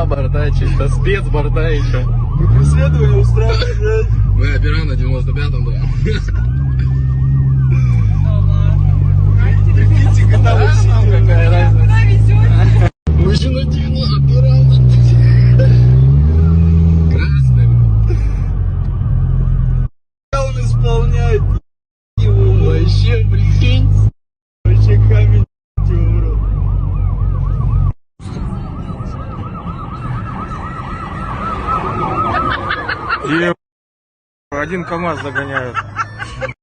борта, чисто спецборта еще. Мы преследование устраивали. Мы опера на 95-м, да. Прикиньте, когда вы сидите. Какая разница? Мы же на 90 опера. Красный. Он исполняет его. Вообще, прикинь. Вообще камень, урод. И один КамАЗ загоняют.